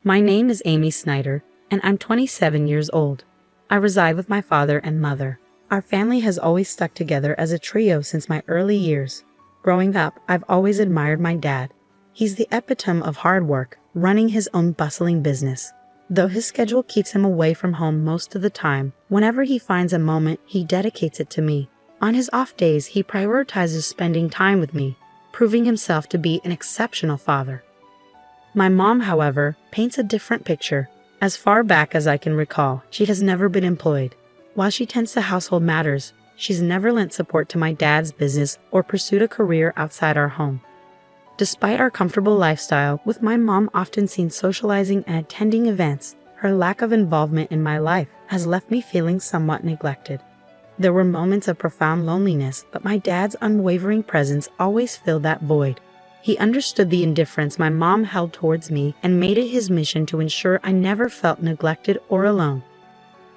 My name is Amy Snyder, and I'm 27 years old. I reside with my father and mother. Our family has always stuck together as a trio since my early years. Growing up, I've always admired my dad. He's the epitome of hard work, running his own bustling business. Though his schedule keeps him away from home most of the time, whenever he finds a moment, he dedicates it to me. On his off days, he prioritizes spending time with me, proving himself to be an exceptional father. My mom, however, paints a different picture. As far back as I can recall, she has never been employed. While she tends to household matters, she's never lent support to my dad's business or pursued a career outside our home. Despite our comfortable lifestyle, with my mom often seen socializing and attending events, her lack of involvement in my life has left me feeling somewhat neglected. There were moments of profound loneliness, but my dad's unwavering presence always filled that void. He understood the indifference my mom held towards me and made it his mission to ensure I never felt neglected or alone.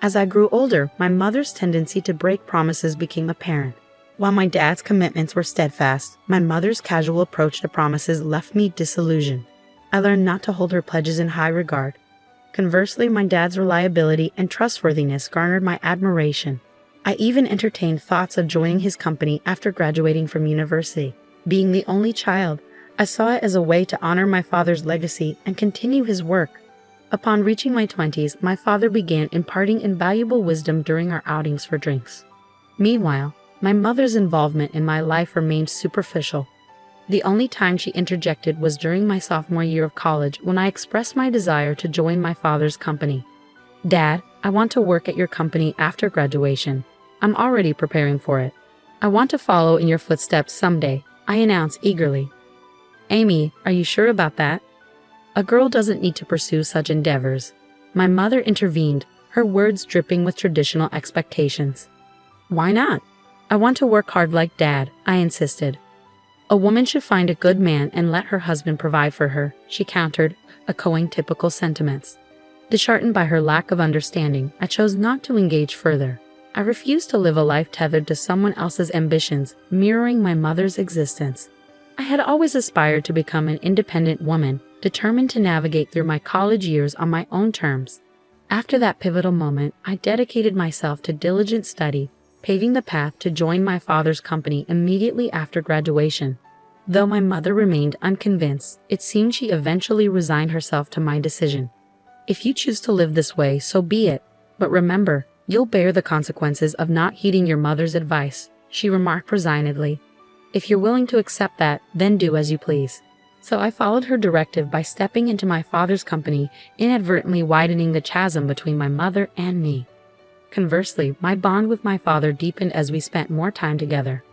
As I grew older, my mother's tendency to break promises became apparent. While my dad's commitments were steadfast, my mother's casual approach to promises left me disillusioned. I learned not to hold her pledges in high regard. Conversely, my dad's reliability and trustworthiness garnered my admiration. I even entertained thoughts of joining his company after graduating from university. Being the only child, I saw it as a way to honor my father's legacy and continue his work. Upon reaching my 20s, my father began imparting invaluable wisdom during our outings for drinks. Meanwhile, my mother's involvement in my life remained superficial. The only time she interjected was during my sophomore year of college when I expressed my desire to join my father's company. "Dad, I want to work at your company after graduation. I'm already preparing for it. I want to follow in your footsteps someday," I announced eagerly. "Amy, are you sure about that? A girl doesn't need to pursue such endeavors." My mother intervened, her words dripping with traditional expectations. "Why not? I want to work hard like Dad," I insisted. "A woman should find a good man and let her husband provide for her," she countered, echoing typical sentiments. Disheartened by her lack of understanding, I chose not to engage further. I refused to live a life tethered to someone else's ambitions, mirroring my mother's existence. I had always aspired to become an independent woman, determined to navigate through my college years on my own terms. After that pivotal moment, I dedicated myself to diligent study, paving the path to join my father's company immediately after graduation. Though my mother remained unconvinced, it seemed she eventually resigned herself to my decision. "If you choose to live this way, so be it. But remember, you'll bear the consequences of not heeding your mother's advice," she remarked resignedly. "If you're willing to accept that, then do as you please." So I followed her directive by stepping into my father's company, inadvertently widening the chasm between my mother and me. Conversely, my bond with my father deepened as we spent more time together.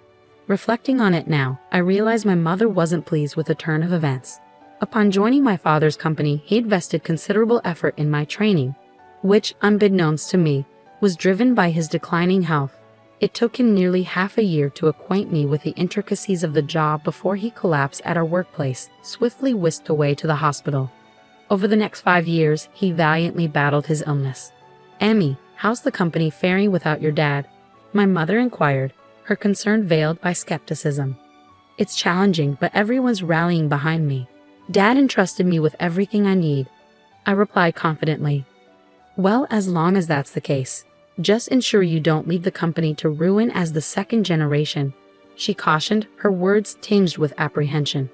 Reflecting on it now, I realized my mother wasn't pleased with the turn of events. Upon joining my father's company, he invested considerable effort in my training, which, unbeknownst to me, was driven by his declining health. It took him nearly half a year to acquaint me with the intricacies of the job before he collapsed at our workplace, swiftly whisked away to the hospital. Over the next 5 years, he valiantly battled his illness. "Emmy, how's the company faring without your dad?" my mother inquired, her concern veiled by skepticism. "It's challenging, but everyone's rallying behind me. Dad entrusted me with everything I need," I replied confidently. "Well, as long as that's the case, just ensure you don't leave the company to ruin as the second generation," she cautioned, her words tinged with apprehension.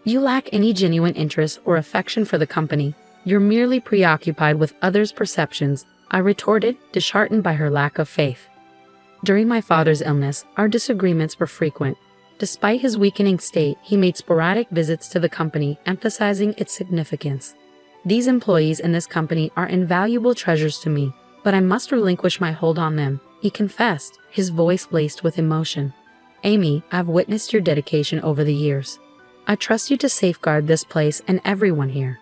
"You lack any genuine interest or affection for the company. You're merely preoccupied with others' perceptions," I retorted, disheartened by her lack of faith. During my father's illness, our disagreements were frequent. Despite his weakening state, he made sporadic visits to the company, emphasizing its significance. "These employees in this company are invaluable treasures to me, but I must relinquish my hold on them," he confessed, his voice laced with emotion. "Amy, I've witnessed your dedication over the years. I trust you to safeguard this place and everyone here.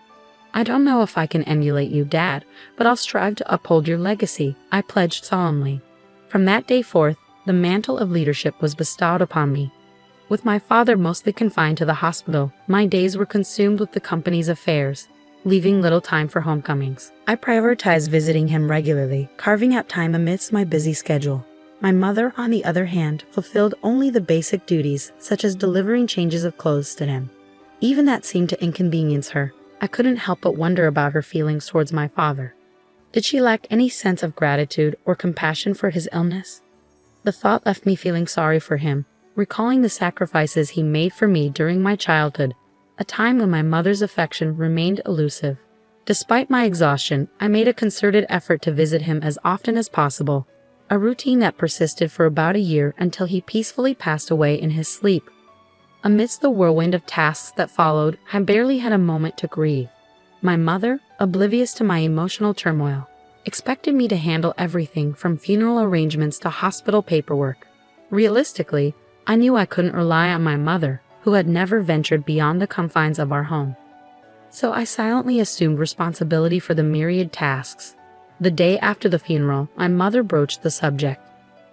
I don't know if I can emulate you, Dad, but I'll strive to uphold your legacy," I pledged solemnly. From that day forth, the mantle of leadership was bestowed upon me. With my father mostly confined to the hospital, my days were consumed with the company's affairs, leaving little time for homecomings. I prioritized visiting him regularly, carving out time amidst my busy schedule. My mother, on the other hand, fulfilled only the basic duties, such as delivering changes of clothes to him. Even that seemed to inconvenience her. I couldn't help but wonder about her feelings towards my father. Did she lack any sense of gratitude or compassion for his illness? The thought left me feeling sorry for him, recalling the sacrifices he made for me during my childhood, a time when my mother's affection remained elusive. Despite my exhaustion, I made a concerted effort to visit him as often as possible, a routine that persisted for about a year until he peacefully passed away in his sleep. Amidst the whirlwind of tasks that followed, I barely had a moment to grieve. My mother, oblivious to my emotional turmoil, expected me to handle everything from funeral arrangements to hospital paperwork. Realistically, I knew I couldn't rely on my mother, who had never ventured beyond the confines of our home. So I silently assumed responsibility for the myriad tasks. The day after the funeral, my mother broached the subject.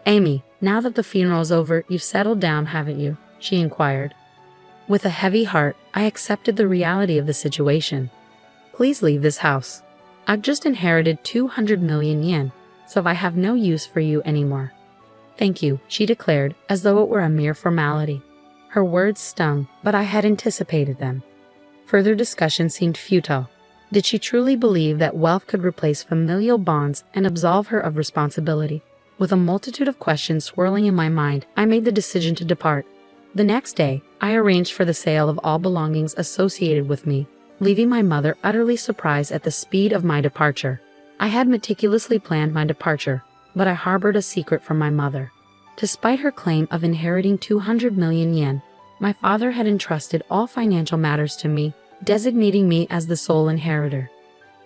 "Amy, now that the funeral's over, you've settled down, haven't you?" she inquired. With a heavy heart, I accepted the reality of the situation. "Please leave this house. I've just inherited 200 million yen, so I have no use for you anymore." "Thank you," she declared, as though it were a mere formality. Her words stung, but I had anticipated them. Further discussion seemed futile. Did she truly believe that wealth could replace familial bonds and absolve her of responsibility? With a multitude of questions swirling in my mind, I made the decision to depart. The next day, I arranged for the sale of all belongings associated with me, leaving my mother utterly surprised at the speed of my departure. I had meticulously planned my departure, but I harbored a secret from my mother. Despite her claim of inheriting 200 million yen, my father had entrusted all financial matters to me, designating me as the sole inheritor.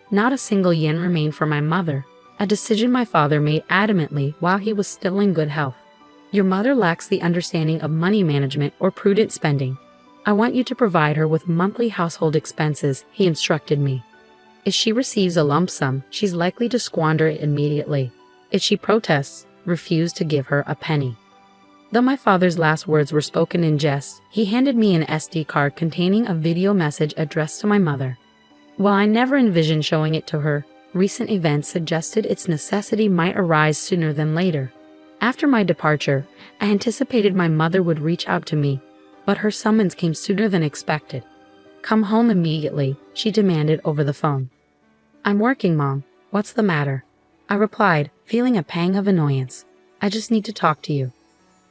Not a single yen remained for my mother, a decision my father made adamantly while he was still in good health. "Your mother lacks the understanding of money management or prudent spending. I want you to provide her with monthly household expenses," he instructed me. "If she receives a lump sum, she's likely to squander it immediately. If she protests, refuse to give her a penny." Though my father's last words were spoken in jest, he handed me an SD card containing a video message addressed to my mother. While I never envisioned showing it to her, recent events suggested its necessity might arise sooner than later. After my departure, I anticipated my mother would reach out to me, but her summons came sooner than expected. "Come home immediately," she demanded over the phone. "I'm working, Mom. What's the matter?" I replied, feeling a pang of annoyance. "I just need to talk to you."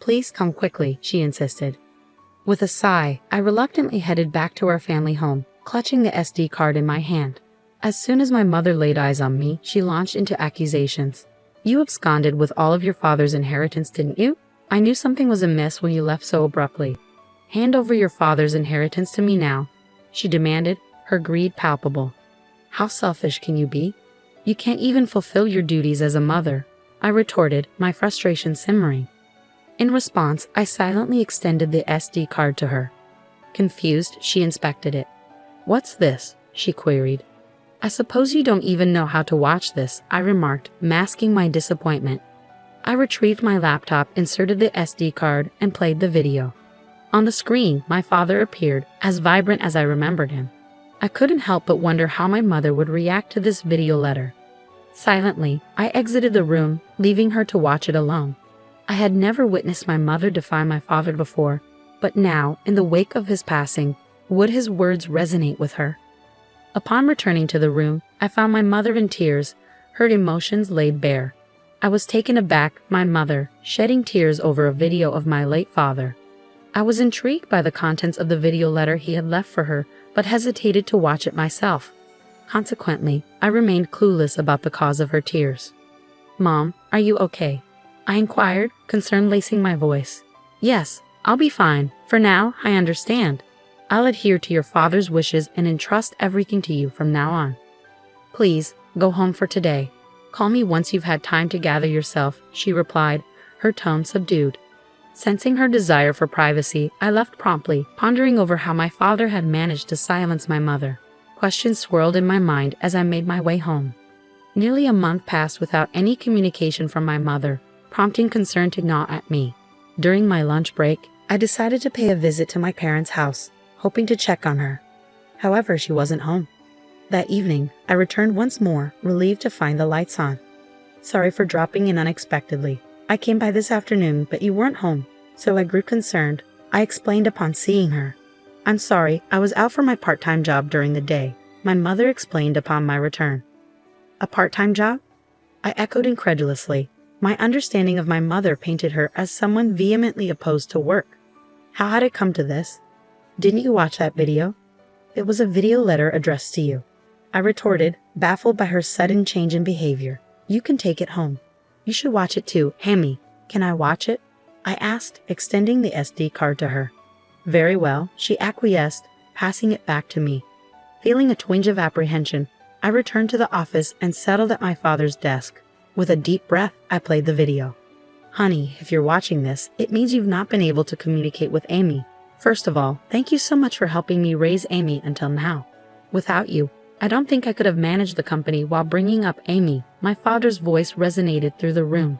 "Please come quickly," she insisted. With a sigh, I reluctantly headed back to our family home, clutching the SD card in my hand. As soon as my mother laid eyes on me, she launched into accusations. "You absconded with all of your father's inheritance, didn't you? I knew something was amiss when you left so abruptly. Hand over your father's inheritance to me now," she demanded, her greed palpable. "How selfish can you be? You can't even fulfill your duties as a mother," I retorted, my frustration simmering. In response, I silently extended the SD card to her. Confused, she inspected it. "What's this?" she queried. "I suppose you don't even know how to watch this," I remarked, masking my disappointment. I retrieved my laptop, inserted the SD card, and played the video. On the screen, my father appeared, as vibrant as I remembered him. I couldn't help but wonder how my mother would react to this video letter. Silently, I exited the room, leaving her to watch it alone. I had never witnessed my mother defy my father before, but now, in the wake of his passing, would his words resonate with her? Upon returning to the room, I found my mother in tears, her emotions laid bare. I was taken aback, my mother, shedding tears over a video of my late father. I was intrigued by the contents of the video letter he had left for her, but hesitated to watch it myself. Consequently, I remained clueless about the cause of her tears. "Mom, are you okay?" I inquired, concern lacing my voice. "Yes, I'll be fine. For now, I understand. I'll adhere to your father's wishes and entrust everything to you from now on. Please, go home for today. Call me once you've had time to gather yourself," she replied, her tone subdued. Sensing her desire for privacy, I left promptly, pondering over how my father had managed to silence my mother. Questions swirled in my mind as I made my way home. Nearly a month passed without any communication from my mother, prompting concern to gnaw at me. During my lunch break, I decided to pay a visit to my parents' house, hoping to check on her. However, she wasn't home. That evening, I returned once more, relieved to find the lights on. "Sorry for dropping in unexpectedly. I came by this afternoon, but you weren't home, so I grew concerned," I explained upon seeing her. "I'm sorry, I was out for my part-time job during the day. my mother explained upon my return. A part-time job? I echoed incredulously. My understanding of my mother painted her as someone vehemently opposed to work. How had it come to this? Didn't you watch that video? It was a video letter addressed to you. I retorted, baffled by her sudden change in behavior. You can take it home. You should watch it too. Amy, can I watch it? I asked, extending the SD card to her. Very well, she acquiesced, passing it back to me. Feeling a twinge of apprehension, I returned to the office and settled at my father's desk. With a deep breath, I played the video. Honey, if you're watching this, it means you've not been able to communicate with Amy. First of all, thank you so much for helping me raise Amy until now. Without you, I don't think I could have managed the company while bringing up Amy. My father's voice resonated through the room.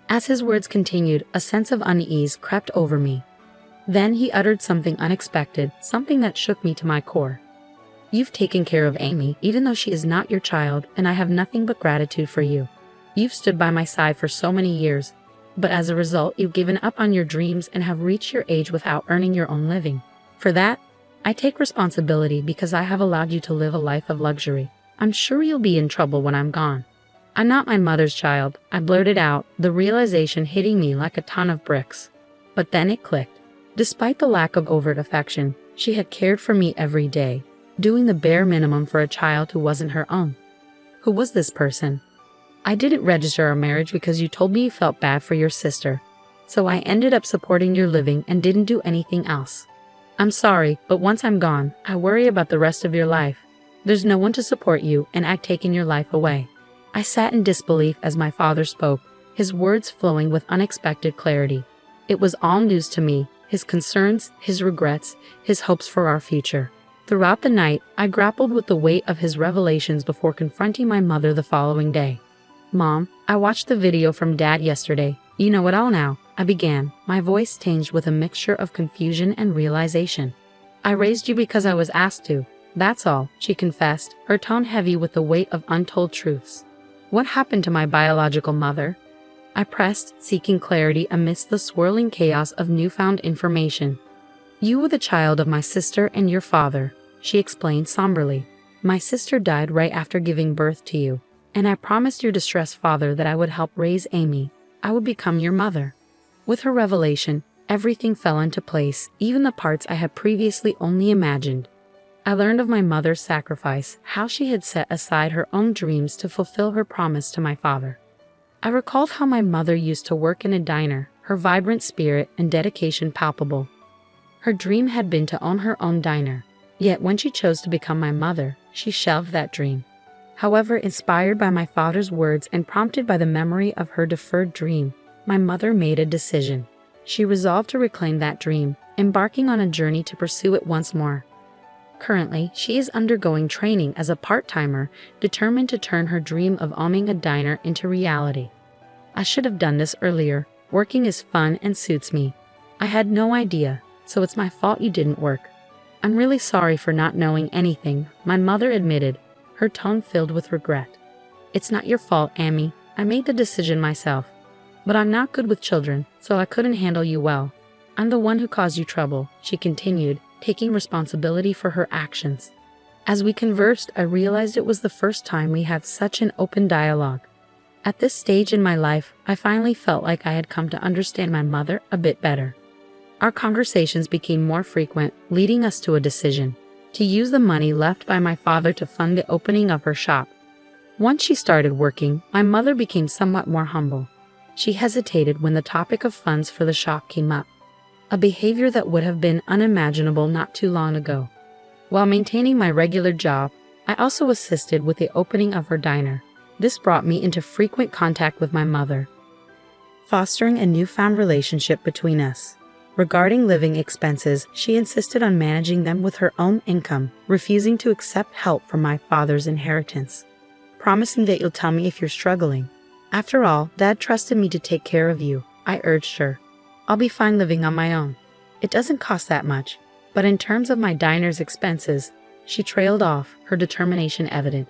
As his words continued, a sense of unease crept over me. Then he uttered something unexpected, something that shook me to my core. You've taken care of Amy, even though she is not your child, and I have nothing but gratitude for you. You've stood by my side for so many years, but as a result, you've given up on your dreams and have reached your age without earning your own living. For that, I take responsibility because I have allowed you to live a life of luxury. I'm sure you'll be in trouble when I'm gone. I'm not my mother's child, I blurted out, the realization hitting me like a ton of bricks. But then it clicked. Despite the lack of overt affection, she had cared for me every day, doing the bare minimum for a child who wasn't her own. Who was this person? I didn't register our marriage because you told me you felt bad for your sister, so I ended up supporting your living and didn't do anything else. I'm sorry, but once I'm gone, I worry about the rest of your life. There's no one to support you, and I've taken your life away. I sat in disbelief as my father spoke, his words flowing with unexpected clarity. It was all news to me, his concerns, his regrets, his hopes for our future. Throughout the night, I grappled with the weight of his revelations before confronting my mother the following day. Mom, I watched the video from Dad yesterday. You know it all now, I began, my voice tinged with a mixture of confusion and realization. I raised you because I was asked to. That's all, she confessed, her tone heavy with the weight of untold truths. What happened to my biological mother? I pressed, seeking clarity amidst the swirling chaos of newfound information. You were the child of my sister and your father, she explained somberly. My sister died right after giving birth to you, and I promised your distressed father that I would help raise Amy. I would become your mother. With her revelation, everything fell into place, even the parts I had previously only imagined. I learned of my mother's sacrifice, how she had set aside her own dreams to fulfill her promise to my father. I recalled how my mother used to work in a diner, her vibrant spirit and dedication palpable. Her dream had been to own her own diner, yet when she chose to become my mother, she shelved that dream. However, inspired by my father's words and prompted by the memory of her deferred dream, my mother made a decision. She resolved to reclaim that dream, embarking on a journey to pursue it once more. Currently, she is undergoing training as a part-timer, determined to turn her dream of owning a diner into reality. I should have done this earlier. Working is fun and suits me. I had no idea, so it's my fault you didn't work. I'm really sorry for not knowing anything, my mother admitted, her tone filled with regret. It's not your fault, Amy. I made the decision myself. But I'm not good with children, so I couldn't handle you well. I'm the one who caused you trouble, she continued, taking responsibility for her actions. As we conversed, I realized it was the first time we had such an open dialogue. At this stage in my life, I finally felt like I had come to understand my mother a bit better. Our conversations became more frequent, leading us to a decision: to use the money left by my father to fund the opening of her shop. Once she started working, my mother became somewhat more humble. She hesitated when the topic of funds for the shop came up, a behavior that would have been unimaginable not too long ago. While maintaining my regular job, I also assisted with the opening of her diner. This brought me into frequent contact with my mother, fostering a newfound relationship between us. Regarding living expenses, she insisted on managing them with her own income, refusing to accept help from my father's inheritance, promising that you'll tell me if you're struggling. After all, Dad trusted me to take care of you, I urged her. I'll be fine living on my own. It doesn't cost that much, but in terms of my diner's expenses, she trailed off, her determination evident.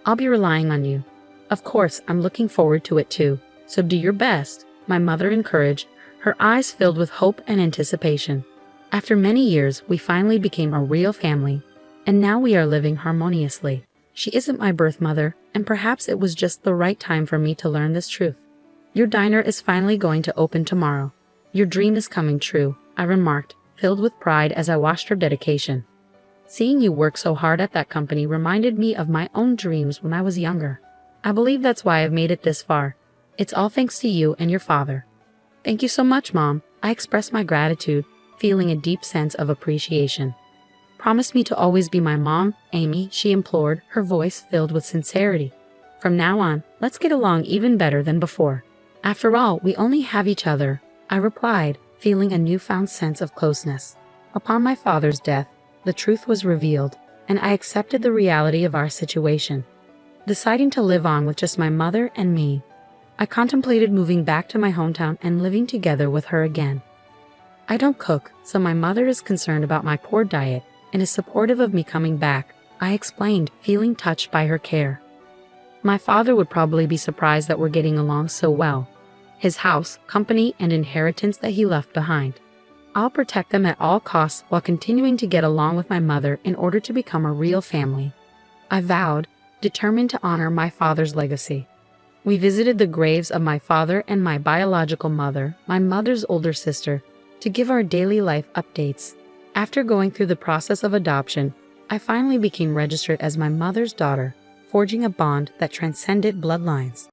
I'll be relying on you. Of course, I'm looking forward to it too, so do your best, my mother encouraged, her eyes filled with hope and anticipation. After many years, we finally became a real family, and now we are living harmoniously. She isn't my birth mother, and perhaps it was just the right time for me to learn this truth. Your diner is finally going to open tomorrow. Your dream is coming true, I remarked, filled with pride as I watched her dedication. Seeing you work so hard at that company reminded me of my own dreams when I was younger. I believe that's why I've made it this far. It's all thanks to you and your father. Thank you so much, Mom. I expressed my gratitude, feeling a deep sense of appreciation. Promise me to always be my mom, Amy, she implored, her voice filled with sincerity. From now on, let's get along even better than before. After all, we only have each other, I replied, feeling a newfound sense of closeness. Upon my father's death, the truth was revealed, and I accepted the reality of our situation. Deciding to live on with just my mother and me, I contemplated moving back to my hometown and living together with her again. I don't cook, so my mother is concerned about my poor diet and is supportive of me coming back, I explained, feeling touched by her care. My father would probably be surprised that we're getting along so well. His house, company, and inheritance that he left behind. I'll protect them at all costs while continuing to get along with my mother in order to become a real family. I vowed, determined to honor my father's legacy. We visited the graves of my father and my biological mother, my mother's older sister, to give our daily life updates. After going through the process of adoption, I finally became registered as my mother's daughter, forging a bond that transcended bloodlines.